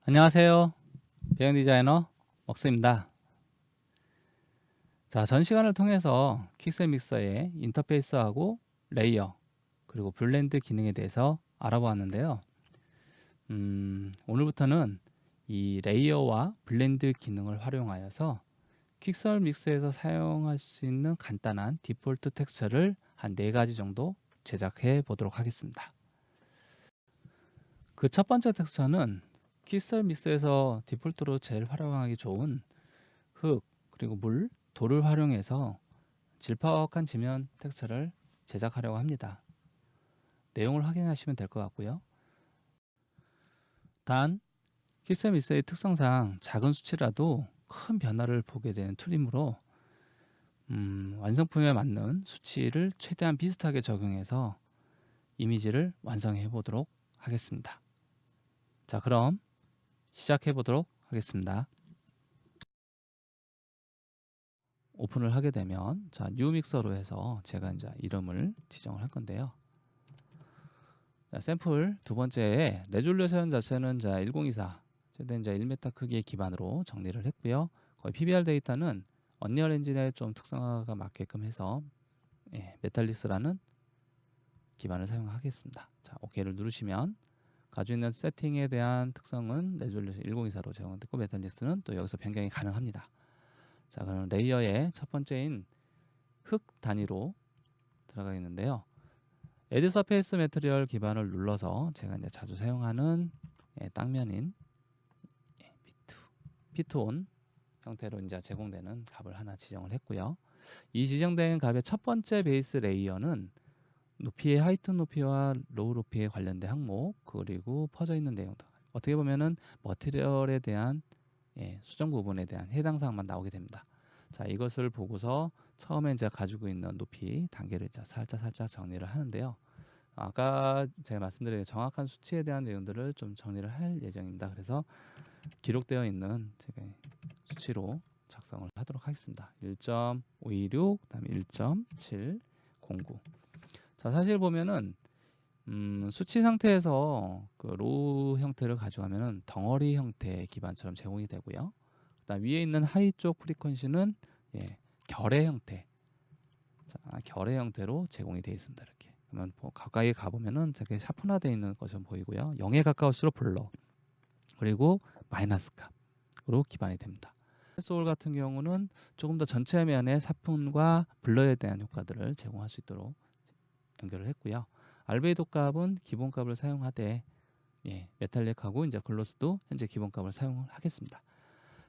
안녕하세요. 배경 디자이너 먹스입니다. 자, 전 시간을 통해서 킥셀 믹서의 인터페이스하고 레이어 그리고 블렌드 기능에 대해서 알아보았는데요. 오늘부터는 이 레이어와 블렌드 기능을 활용하여서 킥셀 믹서에서 사용할 수 있는 간단한 디폴트 텍스처를 한 4가지 정도 제작해 보도록 하겠습니다. 그 첫 번째 텍스처는 킥셀 믹서에서 디폴트로 제일 활용하기 좋은 흙, 그리고 물, 돌을 활용해서 질퍽한 지면 텍스처를 제작하려고 합니다. 내용을 확인하시면 될 것 같고요. 단, 킥셀 믹서의 특성상 작은 수치라도 큰 변화를 보게 되는 툴이므로 완성품에 맞는 수치를 최대한 비슷하게 적용해서 이미지를 완성해 보도록 하겠습니다. 자, 그럼 시작해 보도록 하겠습니다. 오픈을 하게 되면 뉴 믹서로 해서 제가 이제 이름을 지정을 할 건데요. 자, 샘플 두 번째에 레졸루션 자체는 1024 최대 이제 1m 크기의 기반으로 정리를 했고요. 거의 PBR 데이터는 언리얼 엔진의 좀 특성화가 맞게끔 해서 메탈리스라는 기반을 사용하겠습니다. 자, OK를 누르시면 가지고 있는 세팅에 대한 특성은 레졸루션 1024로 제공됐고 메탈리스는 또 여기서 변경이 가능합니다. 자, 그럼 레이어의 첫 번째인 흙 단위로 들어가 있는데요. 에드 서페이스 매트리얼 기반을 눌러서 제가 이제 자주 사용하는 땅면인 피트온 형태로 이제 제공되는 값을 하나 지정을 했고요. 이 지정된 값의 첫 번째 베이스 레이어는 높이의 하이트 높이와 로우 높이에 관련된 항목 그리고 퍼져 있는 내용들 어떻게 보면은 머티리얼에 대한 수정 부분에 대한 해당 사항만 나오게 됩니다. 자, 이것을 보고서 처음에 이제 가지고 있는 높이 단계를 이제 살짝 정리를 하는데요. 아까 제가 말씀드린 정확한 수치에 대한 내용들을 좀 정리를 할 예정입니다. 그래서 기록되어 있는 제가 수치로 작성을 하도록 하겠습니다. 1.526 그다음에 1.709. 자, 사실 보면은 수치 상태에서 그 로우 형태를 가져가면은 덩어리 형태의 기반처럼 제공이 되고요. 그다음 위에 있는 하이 쪽 프리퀀시는 결의 형태, 자, 결의 형태로 제공이 되어 있습니다. 이렇게. 그러면 가까이 가보면은 되게 샤픈화되어 있는 것처럼 보이고요. 0에 가까울수록 블러, 그리고 마이너스 값으로 기반이 됩니다. 소울 같은 경우는 조금 더 전체 면의 사푼과 블러에 대한 효과들을 제공할 수 있도록 연결을 했고요. 알베이도 값은 기본값을 사용하되 메탈릭하고 이제 글로스도 현재 기본값을 사용을 하겠습니다.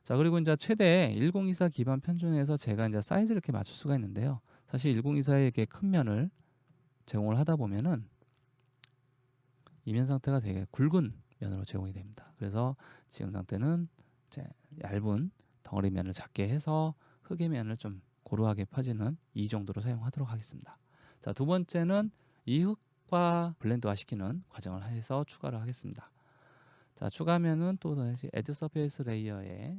자, 그리고 이제 최대 1024 기반 편중에서 제가 이제 사이즈를 이렇게 맞출 수가 있는데요. 사실 1024에 이렇게 큰 면을 제공을 하다 보면은 이면 상태가 되게 굵은 면으로 제공이 됩니다. 그래서 지금 상태는 이제 얇은 덩어리 면을 작게 해서 흙의 면을 좀 고루하게 퍼지는 이 정도로 사용하도록 하겠습니다. 자, 두 번째는 이 흙과 블렌드화 시키는 과정을 해서 추가를 하겠습니다. 자, 추가하면은 또 다시 에드 서페이스 레이어에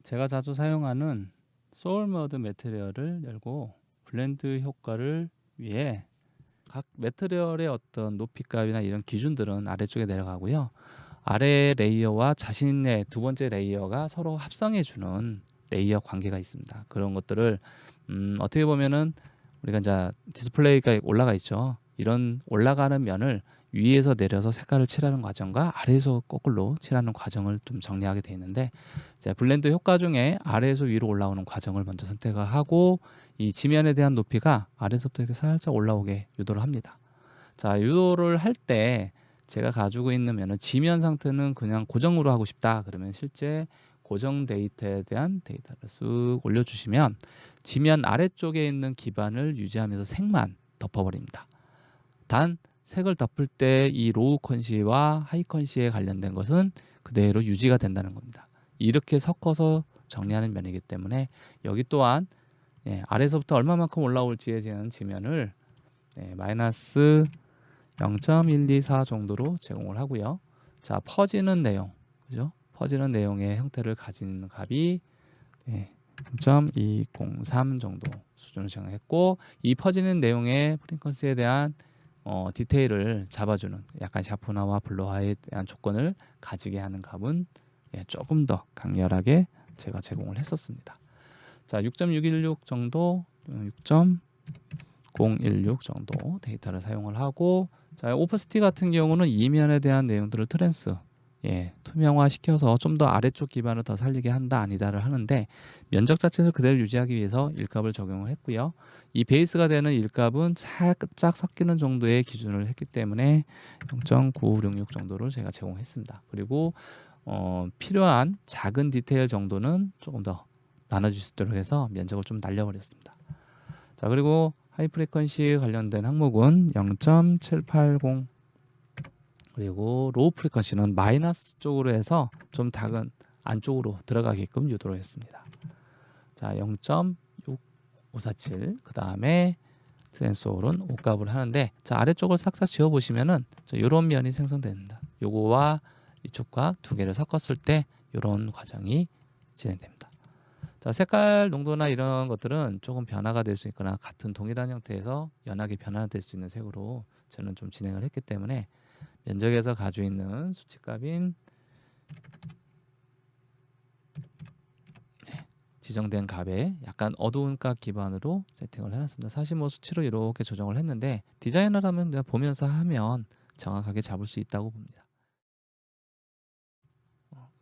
제가 자주 사용하는 소울 머드 매트리얼을 열고 블렌드 효과를 위해 각 매트리얼의 어떤 높이값이나 이런 기준들은 아래쪽에 내려가고요. 아래 레이어와 자신의 두 번째 레이어가 서로 합성해주는 레이어 관계가 있습니다. 그런 것들을 어떻게 보면은 우리가 이제 디스플레이가 올라가 있죠. 이런 올라가는 면을 위에서 내려서 색깔을 칠하는 과정과 아래에서 거꾸로 칠하는 과정을 좀 정리하게 되어 있는데 이제 블렌드 효과 중에 아래에서 위로 올라오는 과정을 먼저 선택을 하고 이 지면에 대한 높이가 아래에서부터 이렇게 살짝 올라오게 유도를 합니다. 자, 유도를 할 때 제가 가지고 있는 면은 지면 상태는 그냥 고정으로 하고 싶다. 그러면 실제 고정 데이터에 대한 데이터를 쓱 올려주시면 지면 아래쪽에 있는 기반을 유지하면서 색만 덮어버립니다. 단 색을 덮을 때 이 로우 컨시와 하이 컨시에 관련된 것은 그대로 유지가 된다는 겁니다. 이렇게 섞어서 정리하는 면이기 때문에 여기 또한 아래에서부터 얼마만큼 올라올지에 대한 지면을 마이너스 0.124 정도로 제공을 하고요. 자, 퍼지는 내용, 그죠? 퍼지는 내용의 형태를 가진 값이 0.203 정도 수준을 정했고 이 퍼지는 내용의 프리퀀시에 대한 디테일을 잡아주는 약간 샤프나와 블러와에 대한 조건을 가지게 하는 값은 조금 더 강렬하게 제가 제공을 했었습니다. 자, 6.616 정도, 6.016 정도 데이터를 사용을 하고, 자, 오퍼시티 같은 경우는 이면에 대한 내용들을 투명화 시켜서 좀 더 아래쪽 기반을 더 살리게 한다 아니다를 하는데, 면적 자체를 그대로 유지하기 위해서 일값을 적용을 했고요. 이 베이스가 되는 일값은 살짝 섞이는 정도의 기준을 했기 때문에 0.9566 정도를 제가 제공했습니다. 그리고 필요한 작은 디테일 정도는 조금 더 나눠줄 수 있도록 해서 면적을 좀 날려버렸습니다. 자, 그리고 하이 프리퀀시 관련된 항목은 0.780, 그리고 로우 프리퀀시는 마이너스 쪽으로 해서 좀 작은 안쪽으로 들어가게끔 유도를 했습니다. 자, 0.6547, 그 다음에 트랜스홀은 5값을 하는데, 자, 아래쪽을 싹싹 지워보시면은 이런 면이 생성됩니다. 요거와 이쪽과 두 개를 섞었을 때 이런 과정이 진행됩니다. 자, 색깔 농도나 이런 것들은 조금 변화가 될 수 있거나 같은 동일한 형태에서 연하게 변화될 수 있는 색으로 저는 좀 진행을 했기 때문에 면적에서 가지고 있는 수치값인 지정된 값에 약간 어두운 값 기반으로 세팅을 해놨습니다. 사실 뭐 수치로 이렇게 조정을 했는데 디자인을 하면 보면서 하면 정확하게 잡을 수 있다고 봅니다.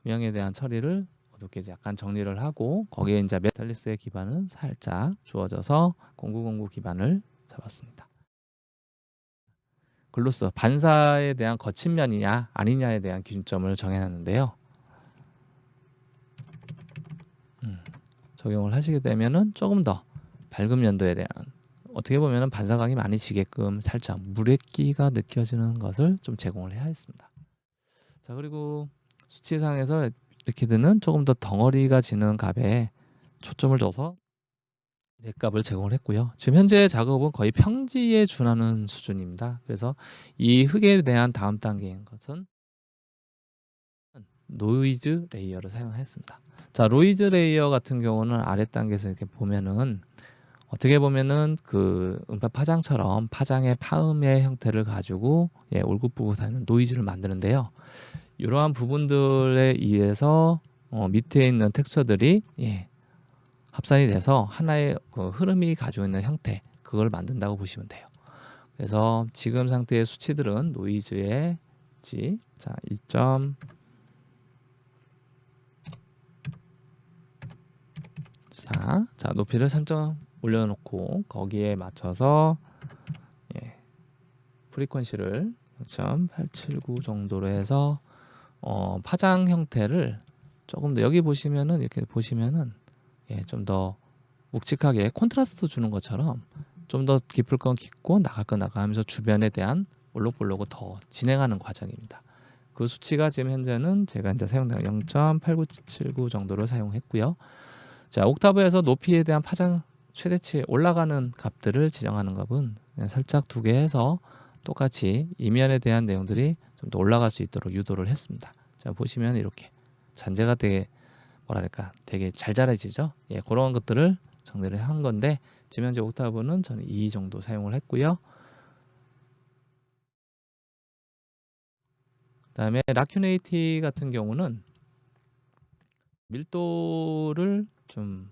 음영에 대한 처리를 어둡게 약간 정리를 하고, 거기에 이제 메탈리스의 기반은 살짝 주어져서 0909 기반을 잡았습니다. 글로스 반사에 대한 거친 면이냐 아니냐에 대한 기준점을 정해놨는데요. 적용을 하시게 되면은 조금 더 밝은 연도에 대한, 어떻게 보면은 반사광이 많이 지게끔 살짝 물의기가 느껴지는 것을 좀 제공을 해야 했습니다. 자, 그리고 수치상에서 이렇게 드는 조금 더 덩어리가 지는 값에 초점을 둬서 값을 제공을 했고요. 지금 현재 작업은 거의 평지에 준하는 수준입니다. 그래서 이 흙에 대한 다음 단계인 것은 노이즈 레이어를 사용했습니다. 자, 노이즈 레이어 같은 경우는 아래 단계에서 이렇게 보면은 어떻게 보면은 그 음파 파장처럼 파장의 파음의 형태를 가지고 올곧부고 사는 노이즈를 만드는데요. 이러한 부분들에 의해서 밑에 있는 텍스처들이 합산이 돼서 하나의 그 흐름이 가지고 있는 형태, 그걸 만든다고 보시면 돼요. 그래서 지금 상태의 수치들은 노이즈의 자, 2.4, 자, 높이를 3점 올려놓고 거기에 맞춰서 프리퀀시를 0.879 정도로 해서 파장 형태를 조금 더, 여기 보시면은 이렇게 보시면은 좀 더 묵직하게 콘트라스트 주는 것처럼 좀 더 깊을 건 깊고 나갈 건 나가면서 주변에 대한 올록볼록을 더 진행하는 과정입니다. 그 수치가 지금 현재는 제가 이제 사용된 0.8979 정도를 사용했고요. 자, 옥타브에서 높이에 대한 파장 최대치 올라가는 값들을 지정하는 값은 살짝 두 개 해서 똑같이 이면에 대한 내용들이 좀 더 올라갈 수 있도록 유도를 했습니다. 자, 보시면 이렇게 잔재가 되게 뭐랄까 되게 잘 자라지죠. 그런 것들을 정리를 한 건데, 지금 현재 옥타브는 저는 2 정도 사용을 했고요. 그다음에 라큐네이티 같은 경우는 밀도를 좀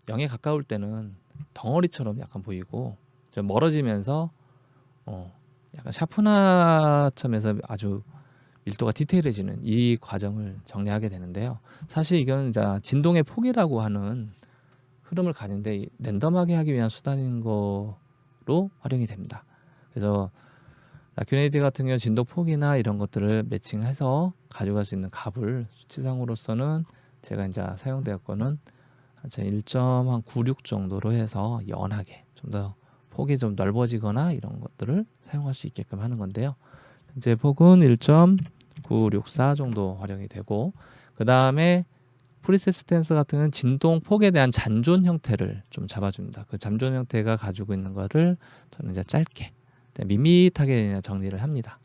0에 가까울 때는 덩어리처럼 약간 보이고, 좀 멀어지면서 약간 샤프나점에서 아주 밀도가 디테일해지는 이 과정을 정리하게 되는데요. 사실 이건 이제 진동의 폭이라고 하는 흐름을 가진데 랜덤하게 하기 위한 수단인 거로 활용이 됩니다. 그래서 라큐네이티 같은 경우 진동 폭이나 이런 것들을 매칭해서 가져갈 수 있는 값을 수치상으로서는 제가 이제 사용되었거는 1.96 정도로 해서 연하게 좀 더 폭이 좀 넓어지거나 이런 것들을 사용할 수 있게끔 하는 건데요. 현재 폭은 1.964 정도 활용이 되고, 그 다음에 프리셋 스탠스 같은 경우는 진동 폭에 대한 잔존 형태를 좀 잡아줍니다. 그 잔존 형태가 가지고 있는 거를 저는 이제 짧게 밋밋하게 정리를 합니다.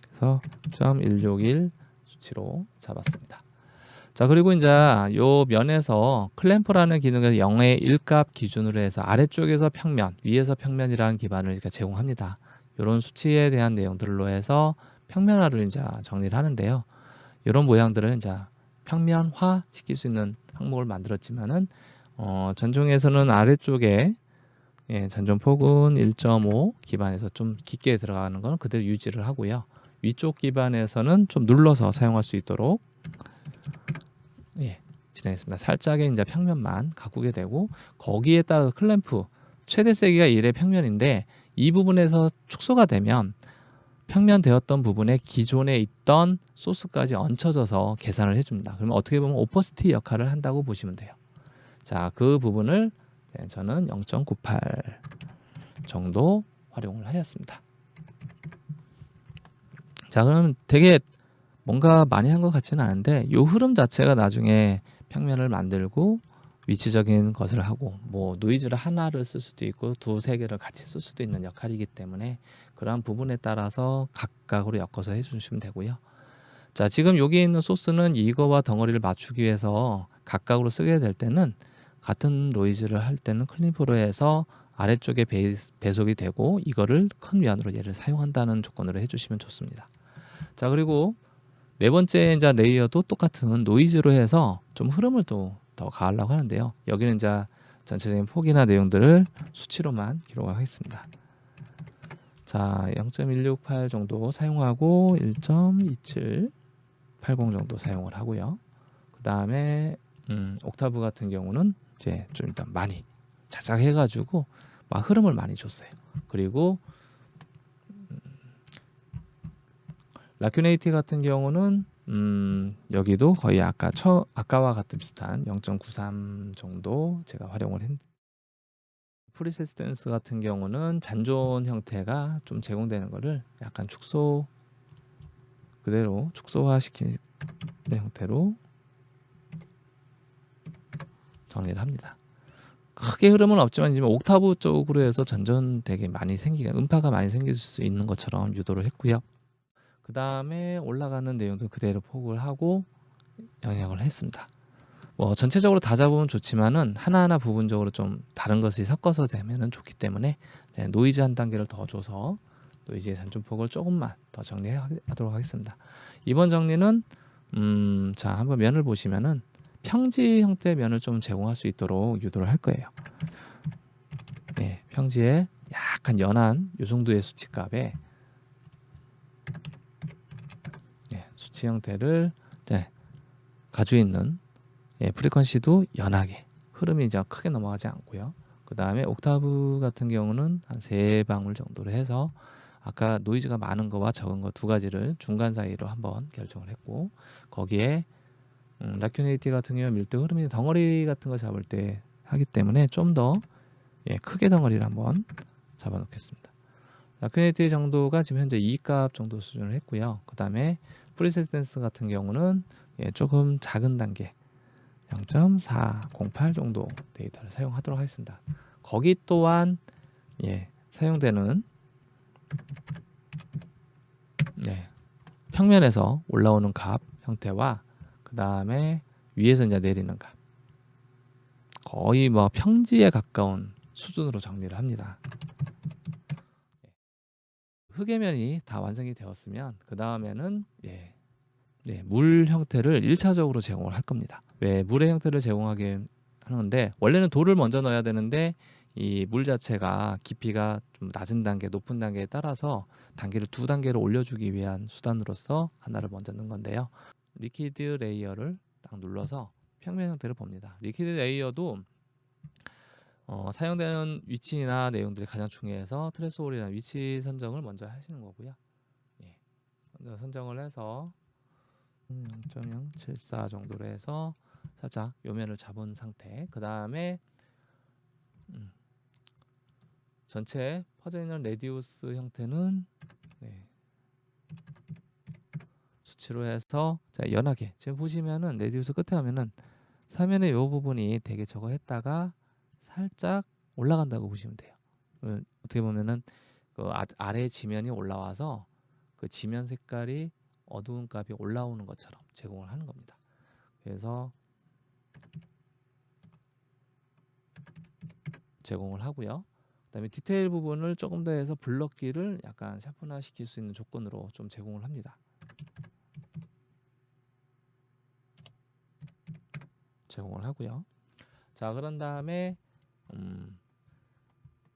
그래서 0.161 수치로 잡았습니다. 자, 그리고 이제 요 면에서 클램프라는 기능에서 0의 1값 기준으로 해서 아래쪽에서 평면, 위에서 평면이라는 기반을 이렇게 제공합니다. 이런 수치에 대한 내용들로 해서 평면화를 이제 정리를 하는데요. 이런 모양들을 이제 평면화 시킬 수 있는 항목을 만들었지만은 전종에서는 아래쪽에 전종 폭은 1.5 기반에서 좀 깊게 들어가는 건 그대로 유지를 하고요. 위쪽 기반에서는 좀 눌러서 사용할 수 있도록 진행했습니다. 살짝의 이제 평면만 가꾸게 되고 거기에 따라서 클램프 최대 세기가 1의 평면인데 이 부분에서 축소가 되면 평면되었던 부분에 기존에 있던 소스까지 얹혀져서 계산을 해줍니다. 그러면 어떻게 보면 오퍼시티 역할을 한다고 보시면 돼요. 자, 그 부분을 저는 0.98 정도 활용을 하였습니다. 자, 그럼 되게 뭔가 많이 한 것 같지는 않은데 이 흐름 자체가 나중에 평면을 만들고 위치적인 것을 하고 뭐 노이즈를 하나를 쓸 수도 있고 두세 개를 같이 쓸 수도 있는 역할이기 때문에 그러한 부분에 따라서 각각으로 엮어서 해주시면 되고요. 자, 지금 여기 있는 소스는 이거와 덩어리를 맞추기 위해서 각각으로 쓰게 될 때는 같은 노이즈를 할 때는 클리프로 해서 아래쪽에 배속이 되고 이거를 큰 위안으로 얘를 사용한다는 조건으로 해주시면 좋습니다. 자, 그리고 네 번째 이제 레이어도 똑같은 노이즈로 해서 좀 흐름을 또 더 가하려고 하는데요. 여기는 이제 전체적인 폭이나 내용들을 수치로만 기록을 하겠습니다. 자, 0.168 정도 사용하고 1.2780 정도 사용을 하고요. 그 다음에 옥타브 같은 경우는 이제 좀 일단 많이 자작해가지고 막 흐름을 많이 줬어요. 그리고 라큐네이티 같은 경우는 여기도 거의 아까와 같은 비슷한 0.93 정도 제가 활용을 했는데 프리세스텐스 같은 경우는 잔존 형태가 좀 제공되는 거를 약간 그대로 축소화시키는 형태로 정리를 합니다. 크게 흐름은 없지만 지금 옥타브 쪽으로 해서 전전 되게 많이 음파가 많이 생길 수 있는 것처럼 유도를 했고요. 그 다음에 올라가는 내용도 그대로 포국을 하고 영역을 했습니다. 뭐 전체적으로 다 잡으면 좋지만은 하나하나 부분적으로 좀 다른 것이 섞어서 되면은 좋기 때문에 노이즈 한 단계를 더 줘서 노이즈의 산출폭을 조금만 더 정리하도록 하겠습니다. 이번 정리는 자, 한번 면을 보시면은 평지 형태의 면을 좀 제공할 수 있도록 유도를 할 거예요. 평지에 약간 연한 요 정도의 수치값에 수치 형태를 가지고 있는 프리퀀시도 연하게 흐름이 이제 크게 넘어가지 않고요. 그 다음에 옥타브 같은 경우는 한 3방울 정도로 해서 아까 노이즈가 많은 거와 적은 거 두 가지를 중간 사이로 한번 결정을 했고 거기에 라큐네이티 같은 경우는 밀도 흐름이 덩어리 같은 거 잡을 때 하기 때문에 좀 더 크게 덩어리를 한번 잡아 놓겠습니다. 라큐네이티 정도가 지금 현재 2값 정도 수준을 했고요. 그 다음에 프리세스텐스 같은 경우는 조금 작은 단계 0.408 정도 데이터를 사용하도록 하겠습니다. 거기 또한 사용되는 평면에서 올라오는 값 형태와 그 다음에 위에서 이제 내리는 값 거의 뭐 평지에 가까운 수준으로 정리를 합니다. 흑외면이 다 완성이 되었으면 그 다음에는 물 형태를 1차적으로 제공을 할 겁니다. 왜 물의 형태를 제공하게 하는데 원래는 돌을 먼저 넣어야 되는데 이 물 자체가 깊이가 좀 낮은 단계, 높은 단계에 따라서 단계를 2단계로 올려주기 위한 수단으로서 하나를 먼저 넣은 건데요. 리퀴드 레이어를 딱 눌러서 평면 형태를 봅니다. 리퀴드 레이어도 사용되는 위치나 내용들이 가장 중요해서 트레스홀이나 위치 선정을 먼저 하시는 거고요. 먼저 선정을 해서 0.074 정도로 해서 살짝 요면을 잡은 상태. 그 다음에 전체 퍼져 있는 레디우스 형태는 수치로 해서 연하게 지금 보시면은 레디우스 끝에 하면은 사면의 이 부분이 되게 저거 했다가 살짝 올라간다고 보시면 돼요. 어떻게 보면은 그 아래 지면이 올라와서 그 지면 색깔이 어두운 값이 올라오는 것처럼 제공을 하는 겁니다. 그래서 제공을 하고요. 그다음에 디테일 부분을 조금 더 해서 블럭기를 약간 샤프나 시킬 수 있는 조건으로 좀 제공을 합니다. 제공을 하고요. 자, 그런 다음에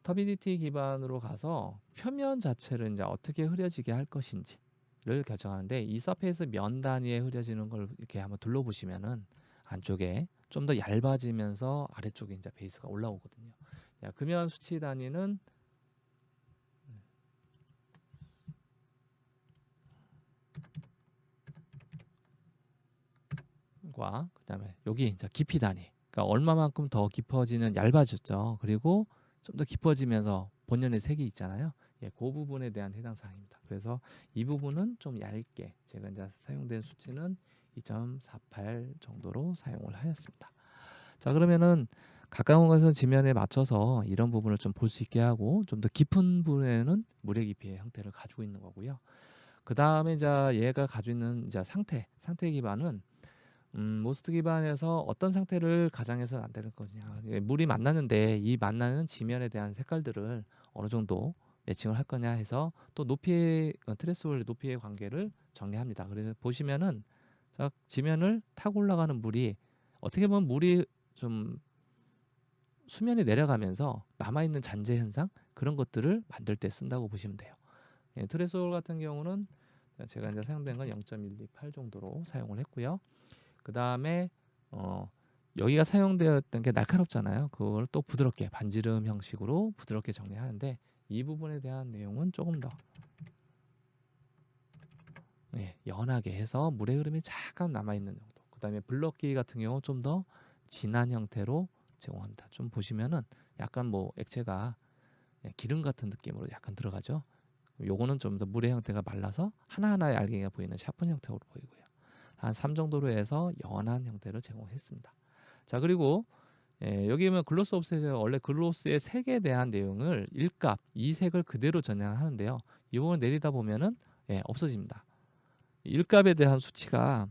터비디티 기반으로 가서 표면 자체를 이제 어떻게 흐려지게 할 것인지를 결정하는데, 이 서페이스 면 단위에 흐려지는 걸 이렇게 한번 둘러보시면은 안쪽에 좀 더 얇아지면서 아래쪽에 이제 베이스가 올라오거든요. 자, 금연 수치 단위는 과 그다음에 여기 이제 깊이 단위, 그러니까 얼마만큼 더 깊어지는, 얇아졌죠. 그리고 좀 더 깊어지면서 본연의 색이 있잖아요. 예, 그 부분에 대한 해당 사항입니다. 그래서 이 부분은 좀 얇게, 제가 이제 사용된 수치는 2.48 정도로 사용을 하였습니다. 자, 그러면은 가까운 곳에서 지면에 맞춰서 이런 부분을 좀 볼 수 있게 하고, 좀 더 깊은 부분에는 물의 깊이의 형태를 가지고 있는 거고요. 그 다음에 이제 얘가 가지고 있는 이제 상태 기반은 모스트 기반에서 어떤 상태를 가정해서 만드는 거냐, 예, 물이 만나는데 이 만나는 지면에 대한 색깔들을 어느 정도 매칭을 할 거냐 해서 또 높이의 트레스홀 높이의 관계를 정리합니다. 그래서 보시면은 자, 지면을 타고 올라가는 물이, 어떻게 보면 물이 좀 수면에 내려가면서 남아있는 잔재 현상, 그런 것들을 만들 때 쓴다고 보시면 돼요. 예, 트레스홀 같은 경우는 제가 이제 사용된 건 0.128 정도로 사용을 했고요. 그 다음에 여기가 사용되었던 게 날카롭잖아요. 그걸 또 부드럽게 반지름 형식으로 부드럽게 정리하는데, 이 부분에 대한 내용은 조금 더 연하게 해서 물의 흐름이 잠깐 남아있는 정도. 그 다음에 블럭기 같은 경우 좀 더 진한 형태로 제공합니다. 좀 보시면은 약간 뭐 액체가 기름 같은 느낌으로 약간 들어가죠. 요거는 좀 더 물의 형태가 말라서 하나하나의 알갱이가 보이는 샤픈 형태로 보이고요. 한 3 정도로 해서 연한 형태를 제공했습니다. 자, 그리고 여기 보면 글로스 옵셋에서 원래 글로스의 색에 대한 내용을 1값, 이 색을 그대로 전향하는데요. 이 부분 내리다 보면은 없어집니다. 1값에 대한 수치가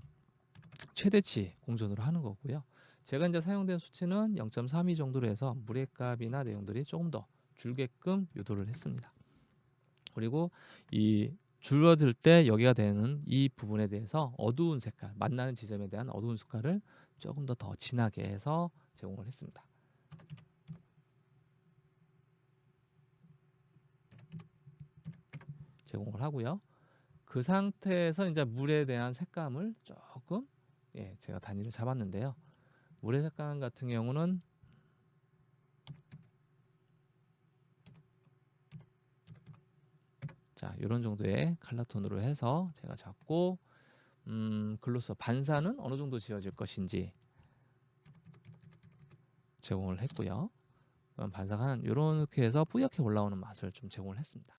최대치 공전으로 하는 거고요. 제가 이제 사용된 수치는 0.32 정도로 해서 물의 값이나 내용들이 조금 더 줄게끔 유도를 했습니다. 그리고 이 줄어들 때 여기가 되는 이 부분에 대해서 어두운 색깔, 만나는 지점에 대한 어두운 색깔을 조금 더 진하게 해서 제공을 했습니다. 제공을 하고요. 그 상태에서 이제 물에 대한 색감을 조금 제가 단위를 잡았는데요. 물의 색감 같은 경우는 자, 이런 정도의 컬러 톤으로 해서 제가 잡고, 글로스 반사는 어느 정도 지어질 것인지 제공을 했고요. 반사가 이렇게 해서 뿌옇게 올라오는 맛을 좀 제공을 했습니다.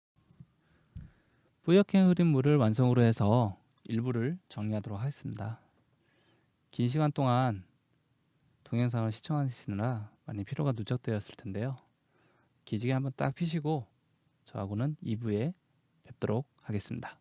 뿌옇게 흐린 물을 완성으로 해서 일부를 정리하도록 하겠습니다. 긴 시간 동안 동영상을 시청하시느라 많이 피로가 누적되었을 텐데요. 기지개 한번 딱 피시고 저하고는 2부에 뵙도록 하겠습니다.